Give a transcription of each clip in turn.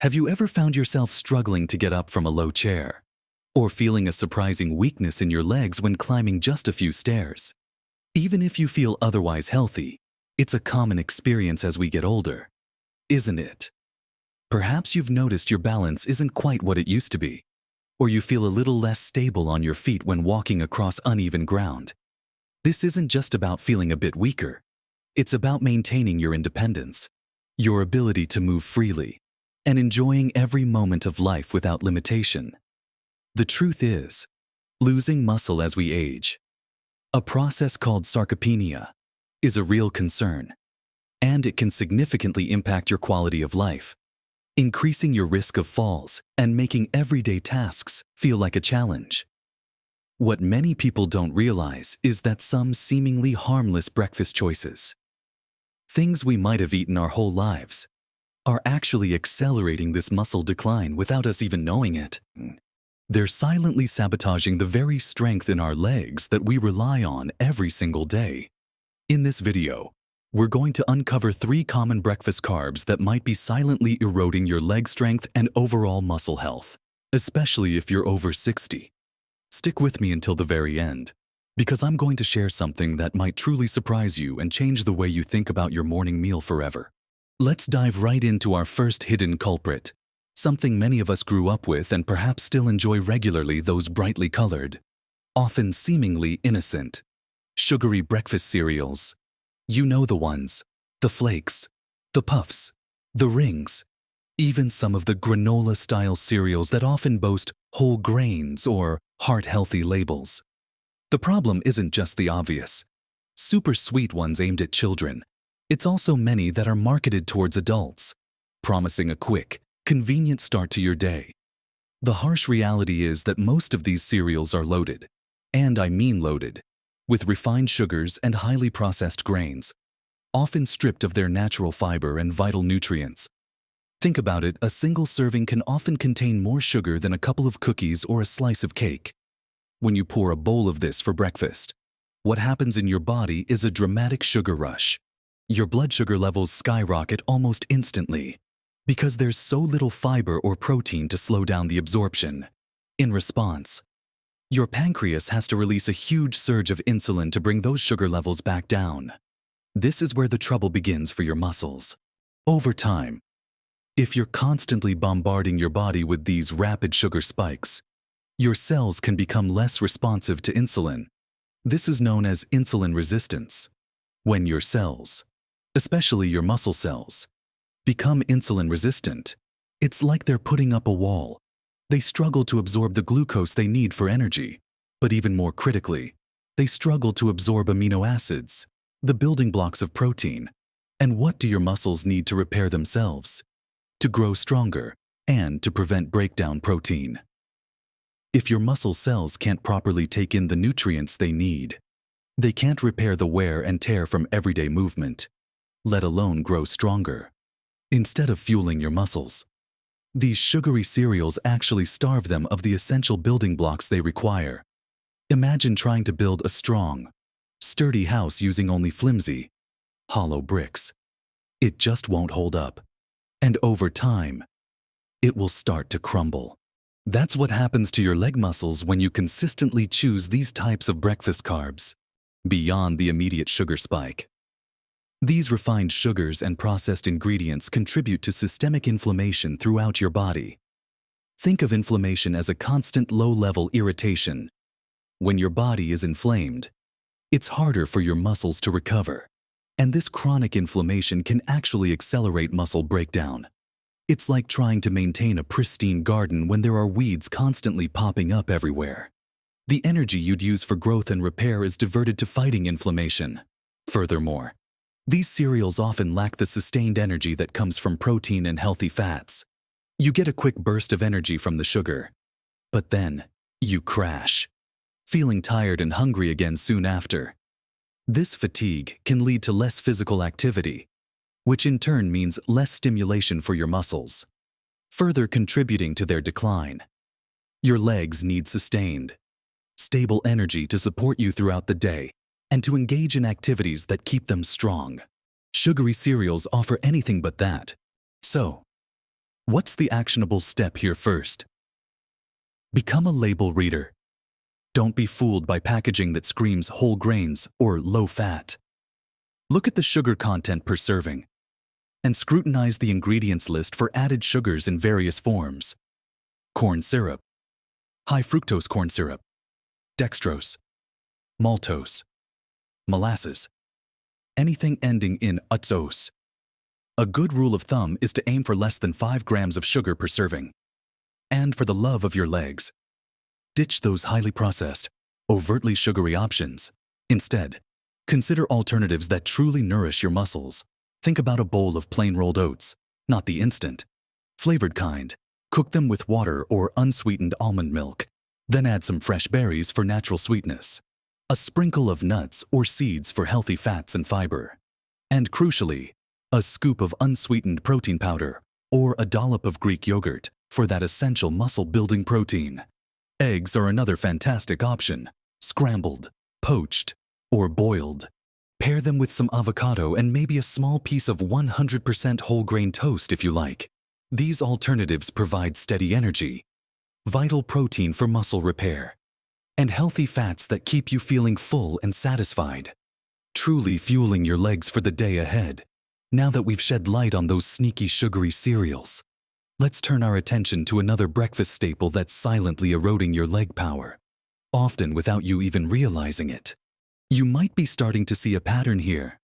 Have you ever found yourself struggling to get up from a low chair? Or feeling a surprising weakness in your legs when climbing just a few stairs? Even if you feel otherwise healthy, it's a common experience as we get older, isn't it? Perhaps you've noticed your balance isn't quite what it used to be, or you feel a little less stable on your feet when walking across uneven ground. This isn't just about feeling a bit weaker. It's about maintaining your independence, your ability to move freely, and enjoying every moment of life without limitation. The truth is, losing muscle as we age, a process called sarcopenia, is a real concern, and it can significantly impact your quality of life, increasing your risk of falls and making everyday tasks feel like a challenge. What many people don't realize is that some seemingly harmless breakfast choices, things we might have eaten our whole lives, are actually accelerating this muscle decline without us even knowing it. They're silently sabotaging the very strength in our legs that we rely on every single day. In this video, we're going to uncover 3 common breakfast carbs that might be silently eroding your leg strength and overall muscle health, especially if you're over 60. Stick with me until the very end, because I'm going to share something that might truly surprise you and change the way you think about your morning meal forever. Let's dive right into our first hidden culprit, something many of us grew up with and perhaps still enjoy regularly: those brightly colored, often seemingly innocent, sugary breakfast cereals. You know the ones, the flakes, the puffs, the rings, even some of the granola-style cereals that often boast whole grains or heart-healthy labels. The problem isn't just the obvious, super sweet ones aimed at children. It's also many that are marketed towards adults, promising a quick, convenient start to your day. The harsh reality is that most of these cereals are loaded, and I mean loaded, with refined sugars and highly processed grains, often stripped of their natural fiber and vital nutrients. Think about it, a single serving can often contain more sugar than a couple of cookies or a slice of cake. When you pour a bowl of this for breakfast, what happens in your body is a dramatic sugar rush. Your blood sugar levels skyrocket almost instantly, because there's so little fiber or protein to slow down the absorption. In response, your pancreas has to release a huge surge of insulin to bring those sugar levels back down. This is where the trouble begins for your muscles. Over time, if you're constantly bombarding your body with these rapid sugar spikes, your cells can become less responsive to insulin. This is known as insulin resistance. When your cells, especially your muscle cells, become insulin resistant, it's like they're putting up a wall. They struggle to absorb the glucose they need for energy, but even more critically, they struggle to absorb amino acids, the building blocks of protein. And what do your muscles need to repair themselves? To grow stronger and to prevent breakdown protein. If your muscle cells can't properly take in the nutrients they need, they can't repair the wear and tear from everyday movement, let alone grow stronger. Instead of fueling your muscles, these sugary cereals actually starve them of the essential building blocks they require. Imagine trying to build a strong, sturdy house using only flimsy, hollow bricks. It just won't hold up. And over time, it will start to crumble. That's what happens to your leg muscles when you consistently choose these types of breakfast carbs, beyond the immediate sugar spike. These refined sugars and processed ingredients contribute to systemic inflammation throughout your body. Think of inflammation as a constant low-level irritation. When your body is inflamed, it's harder for your muscles to recover, and this chronic inflammation can actually accelerate muscle breakdown. It's like trying to maintain a pristine garden when there are weeds constantly popping up everywhere. The energy you'd use for growth and repair is diverted to fighting inflammation. Furthermore, these cereals often lack the sustained energy that comes from protein and healthy fats. You get a quick burst of energy from the sugar, but then you crash, feeling tired and hungry again soon after. This fatigue can lead to less physical activity, which in turn means less stimulation for your muscles, further contributing to their decline. Your legs need sustained, stable energy to support you throughout the day and to engage in activities that keep them strong. Sugary cereals offer anything but that. So, What's the actionable step here first? Become a label reader. Don't be fooled by packaging that screams whole grains or low fat. Look at the sugar content per serving and scrutinize the ingredients list for added sugars in various forms. Corn syrup, high fructose corn syrup, dextrose, maltose, molasses, anything ending in -ose. A good rule of thumb is to aim for less than 5 grams of sugar per serving. And for the love of your legs, ditch those highly processed, overtly sugary options. Instead, consider alternatives that truly nourish your muscles. Think about a bowl of plain rolled oats, not the instant, flavored kind. Cook them with water or unsweetened almond milk. Then add some fresh berries for natural sweetness, a sprinkle of nuts or seeds for healthy fats and fiber, and crucially, a scoop of unsweetened protein powder or a dollop of Greek yogurt for that essential muscle-building protein. Eggs are another fantastic option, scrambled, poached, or boiled. Pair them with some avocado and maybe a small piece of 100% whole grain toast if you like. These alternatives provide steady energy, vital protein for muscle repair, and healthy fats that keep you feeling full and satisfied, truly fueling your legs for the day ahead. Now that we've shed light on those sneaky sugary cereals, let's turn our attention to another breakfast staple that's silently eroding your leg power, often without you even realizing it. You might be starting to see a pattern here,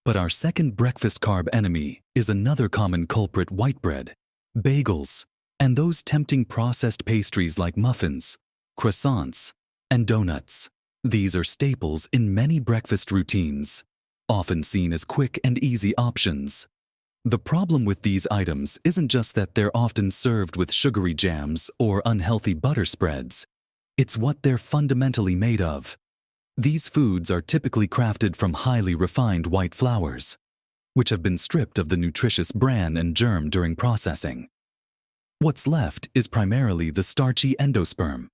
but our second breakfast carb enemy is another common culprit: white bread, bagels, and those tempting processed pastries like muffins, croissants, and donuts. These are staples in many breakfast routines, often seen as quick and easy options. The problem with these items isn't just that they're often served with sugary jams or unhealthy butter spreads. It's what they're fundamentally made of. These foods are typically crafted from highly refined white flours, which have been stripped of the nutritious bran and germ during processing. What's left is primarily the starchy endosperm,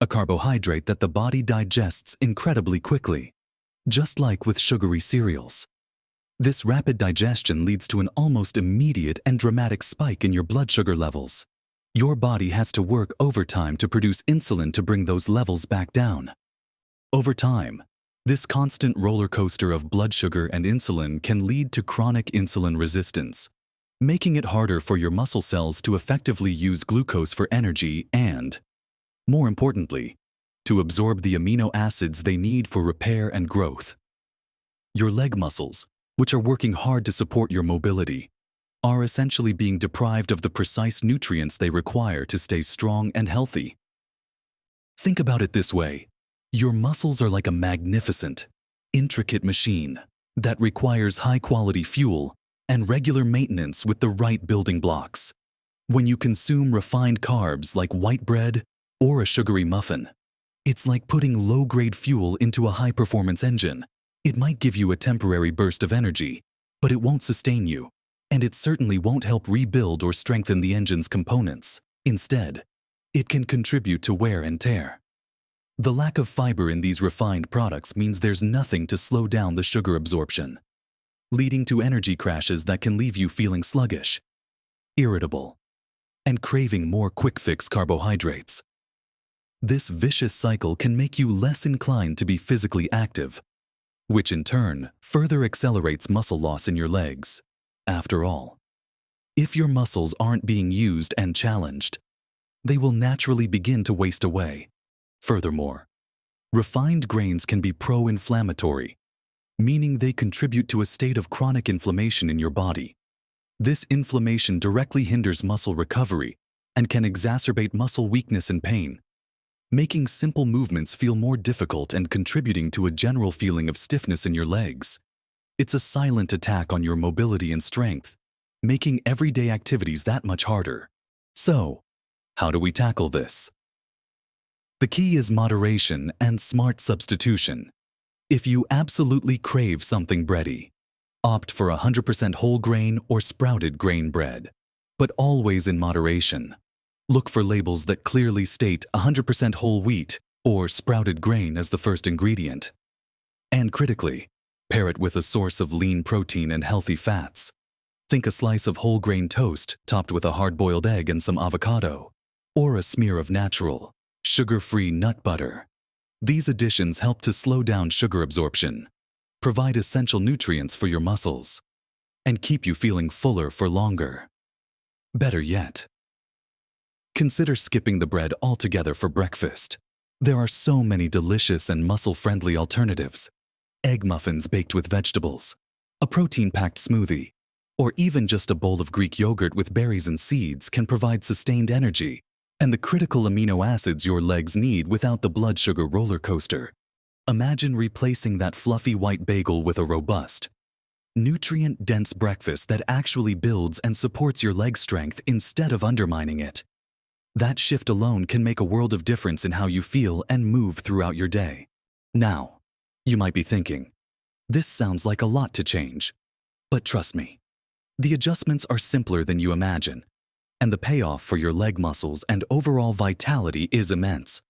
a carbohydrate that the body digests incredibly quickly, just like with sugary cereals. This rapid digestion leads to an almost immediate and dramatic spike in your blood sugar levels. Your body has to work overtime to produce insulin to bring those levels back down. Over time, this constant roller coaster of blood sugar and insulin can lead to chronic insulin resistance, making it harder for your muscle cells to effectively use glucose for energy and, more importantly, to absorb the amino acids they need for repair and growth. Your leg muscles, which are working hard to support your mobility, are essentially being deprived of the precise nutrients they require to stay strong and healthy. Think about it this way. Your muscles are like a magnificent, intricate machine that requires high-quality fuel and regular maintenance with the right building blocks. When you consume refined carbs like white bread or a sugary muffin, it's like putting low-grade fuel into a high-performance engine. It might give you a temporary burst of energy, but it won't sustain you, and it certainly won't help rebuild or strengthen the engine's components. Instead, it can contribute to wear and tear. The lack of fiber in these refined products means there's nothing to slow down the sugar absorption, leading to energy crashes that can leave you feeling sluggish, irritable, and craving more quick-fix carbohydrates. This vicious cycle can make you less inclined to be physically active, which in turn further accelerates muscle loss in your legs. After all, if your muscles aren't being used and challenged, they will naturally begin to waste away. Furthermore, refined grains can be pro-inflammatory, meaning they contribute to a state of chronic inflammation in your body. This inflammation directly hinders muscle recovery and can exacerbate muscle weakness and pain, making simple movements feel more difficult and contributing to a general feeling of stiffness in your legs. It's a silent attack on your mobility and strength, making everyday activities that much harder. So, how do we tackle this? The key is moderation and smart substitution. If you absolutely crave something bready, opt for 100% whole grain or sprouted grain bread, but always in moderation. Look for labels that clearly state 100% whole wheat or sprouted grain as the first ingredient. And critically, pair it with a source of lean protein and healthy fats. Think a slice of whole grain toast topped with a hard-boiled egg and some avocado, or a smear of natural, sugar-free nut butter. These additions help to slow down sugar absorption, provide essential nutrients for your muscles, and keep you feeling fuller for longer. Better yet, consider skipping the bread altogether for breakfast. There are so many delicious and muscle-friendly alternatives. Egg muffins baked with vegetables, a protein-packed smoothie, or even just a bowl of Greek yogurt with berries and seeds can provide sustained energy and the critical amino acids your legs need without the blood sugar roller coaster. Imagine replacing that fluffy white bagel with a robust, nutrient-dense breakfast that actually builds and supports your leg strength instead of undermining it. That shift alone can make a world of difference in how you feel and move throughout your day. Now, you might be thinking, this sounds like a lot to change. But trust me, the adjustments are simpler than you imagine, and the payoff for your leg muscles and overall vitality is immense.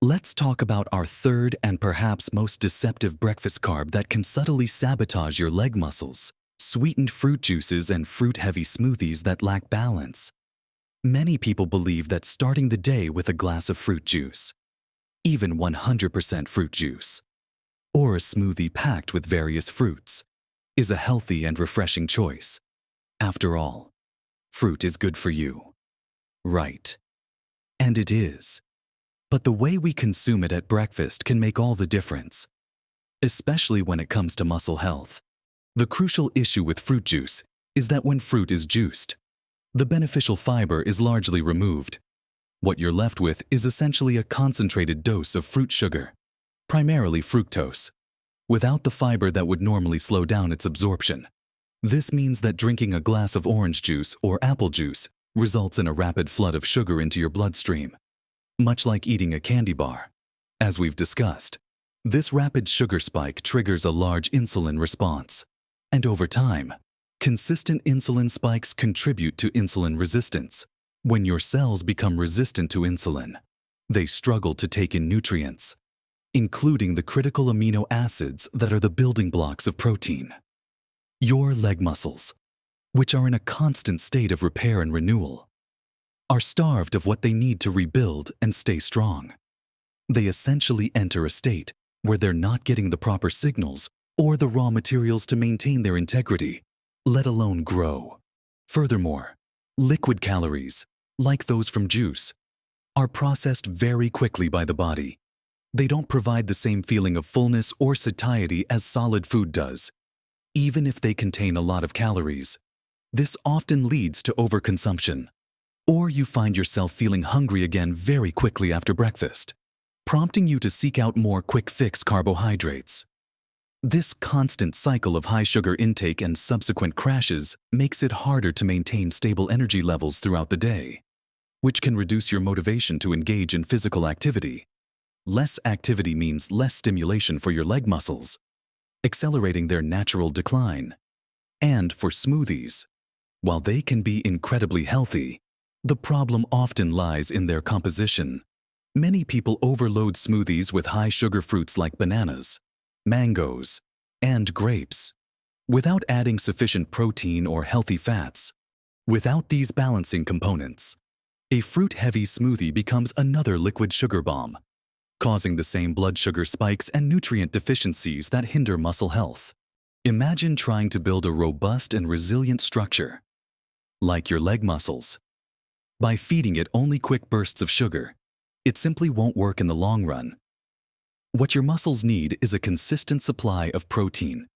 Let's talk about our third and perhaps most deceptive breakfast carb that can subtly sabotage your leg muscles: sweetened fruit juices and fruit-heavy smoothies that lack balance. Many people believe that starting the day with a glass of fruit juice, even 100% fruit juice, or a smoothie packed with various fruits, is a healthy and refreshing choice. After all, fruit is good for you, right? And it is. But the way we consume it at breakfast can make all the difference, especially when it comes to muscle health. The crucial issue with fruit juice is that when fruit is juiced, the beneficial fiber is largely removed. What you're left with is essentially a concentrated dose of fruit sugar, primarily fructose, without the fiber that would normally slow down its absorption. This means that drinking a glass of orange juice or apple juice results in a rapid flood of sugar into your bloodstream, much like eating a candy bar. As we've discussed, this rapid sugar spike triggers a large insulin response, and over time, consistent insulin spikes contribute to insulin resistance. When your cells become resistant to insulin, they struggle to take in nutrients, including the critical amino acids that are the building blocks of protein. Your leg muscles, which are in a constant state of repair and renewal, are starved of what they need to rebuild and stay strong. They essentially enter a state where they're not getting the proper signals or the raw materials to maintain their integrity, let alone grow. Furthermore, liquid calories, like those from juice, are processed very quickly by the body. They don't provide the same feeling of fullness or satiety as solid food does, even if they contain a lot of calories. This often leads to overconsumption, or you find yourself feeling hungry again very quickly after breakfast, prompting you to seek out more quick-fix carbohydrates. This constant cycle of high sugar intake and subsequent crashes makes it harder to maintain stable energy levels throughout the day, which can reduce your motivation to engage in physical activity. Less activity means less stimulation for your leg muscles, accelerating their natural decline. And for smoothies, while they can be incredibly healthy, the problem often lies in their composition. Many people overload smoothies with high-sugar fruits like bananas, mangoes, and grapes, without adding sufficient protein or healthy fats. Without these balancing components, a fruit-heavy smoothie becomes another liquid sugar bomb, causing the same blood sugar spikes and nutrient deficiencies that hinder muscle health. Imagine trying to build a robust and resilient structure, like your leg muscles, by feeding it only quick bursts of sugar. It simply won't work in the long run. What your muscles need is a consistent supply of protein,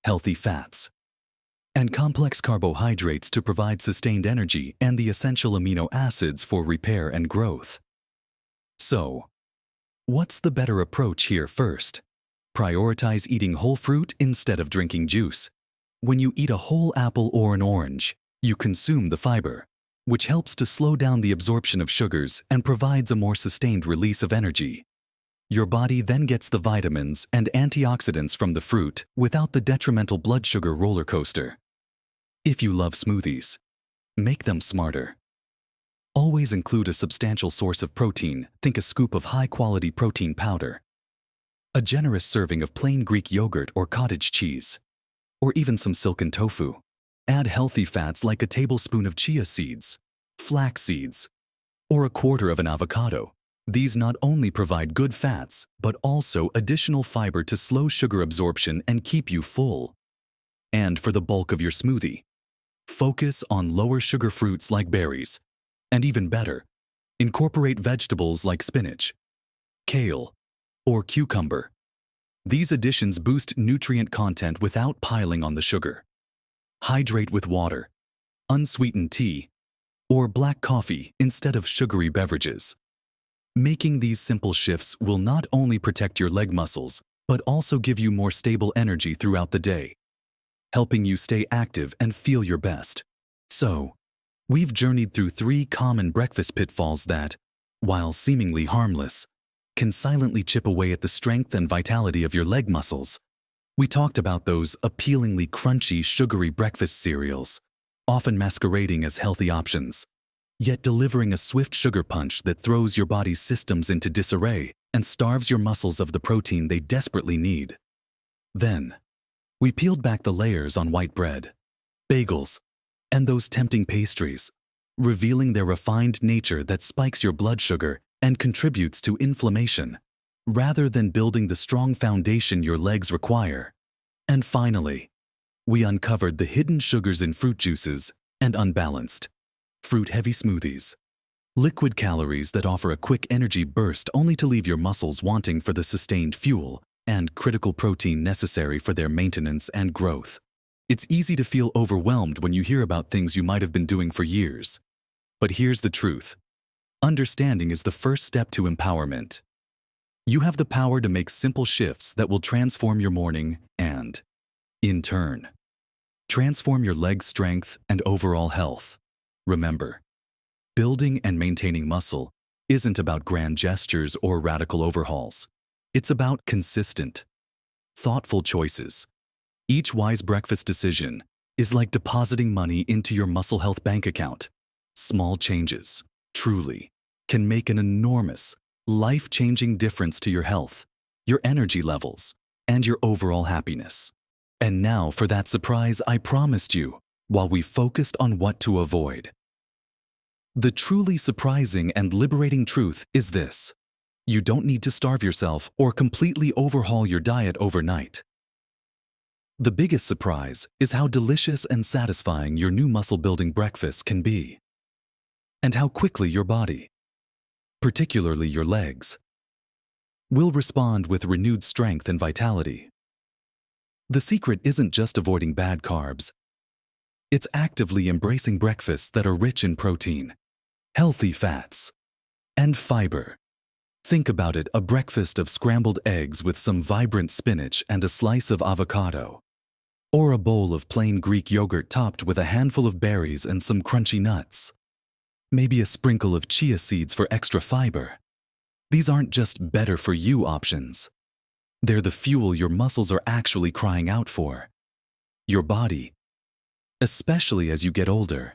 healthy fats, and complex carbohydrates to provide sustained energy and the essential amino acids for repair and growth. So, what's the better approach here first? Prioritize eating whole fruit instead of drinking juice. When you eat a whole apple or an orange, you consume the fiber, which helps to slow down the absorption of sugars and provides a more sustained release of energy. Your body then gets the vitamins and antioxidants from the fruit without the detrimental blood sugar roller coaster. If you love smoothies, make them smarter. Always include a substantial source of protein. Think a scoop of high-quality protein powder, a generous serving of plain Greek yogurt or cottage cheese, or even some silken tofu. Add healthy fats like a tablespoon of chia seeds, flax seeds, or a quarter of an avocado. These not only provide good fats, but also additional fiber to slow sugar absorption and keep you full. And for the bulk of your smoothie, focus on lower sugar fruits like berries. And even better, incorporate vegetables like spinach, kale, or cucumber. These additions boost nutrient content without piling on the sugar. Hydrate with water, unsweetened tea, or black coffee instead of sugary beverages. Making these simple shifts will not only protect your leg muscles, but also give you more stable energy throughout the day, helping you stay active and feel your best. So, we've journeyed through 3 common breakfast pitfalls that, while seemingly harmless, can silently chip away at the strength and vitality of your leg muscles. We talked about those appealingly crunchy, sugary breakfast cereals, often masquerading as healthy options, yet delivering a swift sugar punch that throws your body's systems into disarray and starves your muscles of the protein they desperately need. Then, we peeled back the layers on white bread, bagels, and those tempting pastries, revealing their refined nature that spikes your blood sugar and contributes to inflammation, rather than building the strong foundation your legs require. And finally, we uncovered the hidden sugars in fruit juices and unbalanced, fruit-heavy smoothies, liquid calories that offer a quick energy burst only to leave your muscles wanting for the sustained fuel and critical protein necessary for their maintenance and growth. It's easy to feel overwhelmed when you hear about things you might have been doing for years. But here's the truth. Understanding is the first step to empowerment. You have the power to make simple shifts that will transform your morning and, in turn, transform your leg strength and overall health. Remember, building and maintaining muscle isn't about grand gestures or radical overhauls. It's about consistent, thoughtful choices. Each wise breakfast decision is like depositing money into your muscle health bank account. Small changes, truly, can make an enormous, life-changing difference to your health, your energy levels, and your overall happiness. And now for that surprise I promised you, while we focused on what to avoid. The truly surprising and liberating truth is this: you don't need to starve yourself or completely overhaul your diet overnight. The biggest surprise is how delicious and satisfying your new muscle-building breakfast can be, and how quickly your body, particularly your legs, will respond with renewed strength and vitality. The secret isn't just avoiding bad carbs. It's actively embracing breakfasts that are rich in protein, healthy fats, and fiber. Think about it: a breakfast of scrambled eggs with some vibrant spinach and a slice of avocado. Or a bowl of plain Greek yogurt topped with a handful of berries and some crunchy nuts. Maybe a sprinkle of chia seeds for extra fiber. These aren't just better-for-you options. They're the fuel your muscles are actually crying out for. Your body, especially as you get older,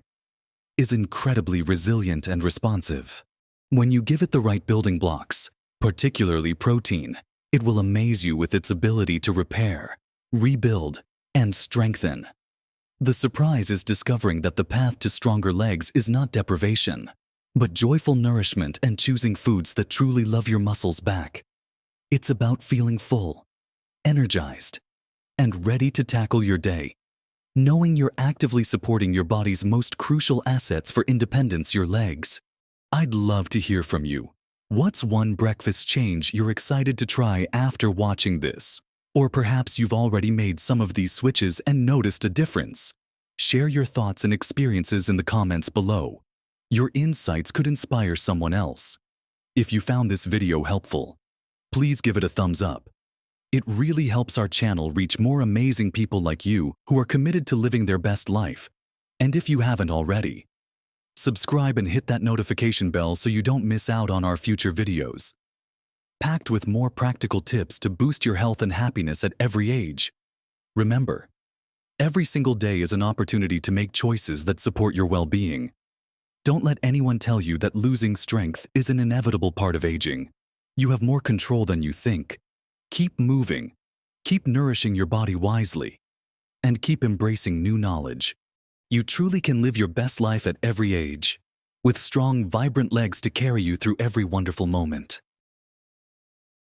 is incredibly resilient and responsive. When you give it the right building blocks, particularly protein, it will amaze you with its ability to repair, rebuild, and strengthen. The surprise is discovering that the path to stronger legs is not deprivation, but joyful nourishment and choosing foods that truly love your muscles back. It's about feeling full, energized, and ready to tackle your day, knowing you're actively supporting your body's most crucial assets for independence, your legs. I'd love to hear from you. What's one breakfast change you're excited to try after watching this? Or perhaps you've already made some of these switches and noticed a difference. Share your thoughts and experiences in the comments below. Your insights could inspire someone else. If you found this video helpful, please give it a thumbs up. It really helps our channel reach more amazing people like you who are committed to living their best life. And if you haven't already, subscribe and hit that notification bell so you don't miss out on our future videos, packed with more practical tips to boost your health and happiness at every age. Remember, every single day is an opportunity to make choices that support your well-being. Don't let anyone tell you that losing strength is an inevitable part of aging. You have more control than you think. Keep moving, keep nourishing your body wisely, and keep embracing new knowledge, You truly can live your best life at every age, with strong, vibrant legs to carry you through every wonderful moment.